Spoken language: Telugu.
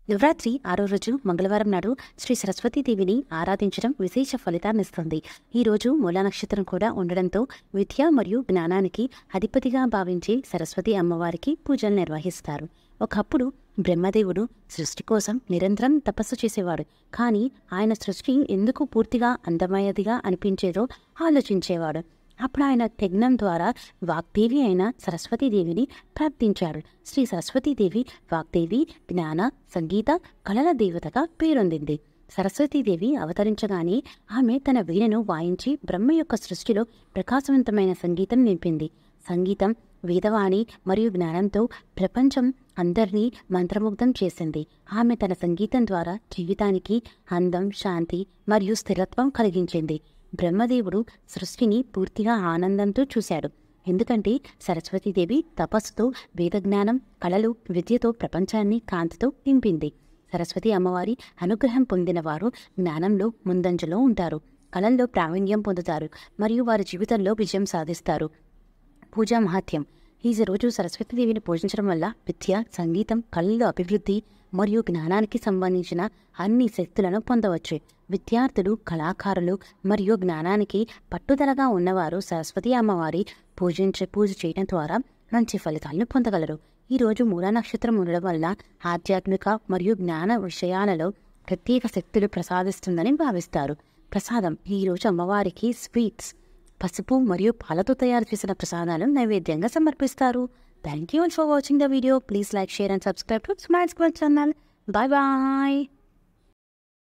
నవరాత్రి 6వ రోజు మంగళవారం నాడు శ్రీ సరస్వతీదేవిని ఆరాధించడం విశేష ఫలితాన్నిస్తుంది. ఈరోజు మూలా నక్షత్రం కూడా ఉండడంతో విద్య మరియు జ్ఞానానికి అధిపతిగా భావించి సరస్వతి అమ్మవారికి పూజలు నిర్వహిస్తారు. ఒకప్పుడు బ్రహ్మదేవుడు సృష్టి కోసం నిరంతరం తపస్సు చేసేవాడు. కానీ ఆయన సృష్టి ఎందుకు పూర్తిగా అందమైనదిగా అనిపించేదో ఆలోచించేవాడు. అప్పుడు ఆయన యజ్ఞం ద్వారా వాగ్దేవి అయిన సరస్వతీదేవిని ప్రార్థించాడు. శ్రీ సరస్వతీదేవి వాగ్దేవి, జ్ఞాన, సంగీత, కళల దేవతగా పేరొందింది. సరస్వతీదేవి అవతరించగానే ఆమె తన వీణను వాయించి బ్రహ్మ యొక్క సృష్టిలో ప్రకాశవంతమైన సంగీతం నింపింది. సంగీతం వేదవాణి మరియు జ్ఞానంతో ప్రపంచం అందరినీ మంత్రముగ్ధం చేసింది. ఆమె తన సంగీతం ద్వారా జీవితానికి అందం, శాంతి మరియు స్థిరత్వం కలిగించింది. బ్రహ్మదేవుడు సృష్టిని పూర్తిగా ఆనందంతో చూశాడు. ఎందుకంటే సరస్వతీదేవి తపస్సుతో వేదజ్ఞానం, కళలు, విద్యతో ప్రపంచాన్ని కాంతితో నింపింది. సరస్వతి అమ్మవారి అనుగ్రహం పొందిన వారు జ్ఞానంలో ముందంజలో ఉంటారు, కళల్లో ప్రావీణ్యం పొందుతారు మరియు వారి జీవితంలో విజయం సాధిస్తారు. పూజా మహాత్యం. ఈ రోజు సరస్వతీదేవిని పూజించడం వల్ల విద్య, సంగీతం, కళల్లో అభివృద్ధి మరియు జ్ఞానానికి సంబంధించిన అన్ని శక్తులను పొందవచ్చు. విద్యార్థులు, కళాకారులు మరియు జ్ఞానానికి పట్టుదలగా ఉన్నవారు సరస్వతి అమ్మవారి పూజ చేయడం ద్వారా మంచి ఫలితాలను పొందగలరు. ఈరోజు మూలా నక్షత్రం ఉండడం వల్ల ఆధ్యాత్మిక మరియు జ్ఞాన విషయాలలో ప్రత్యేక శక్తులు ప్రసాదిస్తుందని భావిస్తారు. ప్రసాదం. ఈరోజు అమ్మవారికి స్వీట్స్, పసుపు మరియు పాలతో తయారు చేసిన ప్రసాదాలు నైవేద్యంగా సమర్పిస్తారు. Thank you for watching the video. Please like, share and subscribe to smart square channel. Bye bye.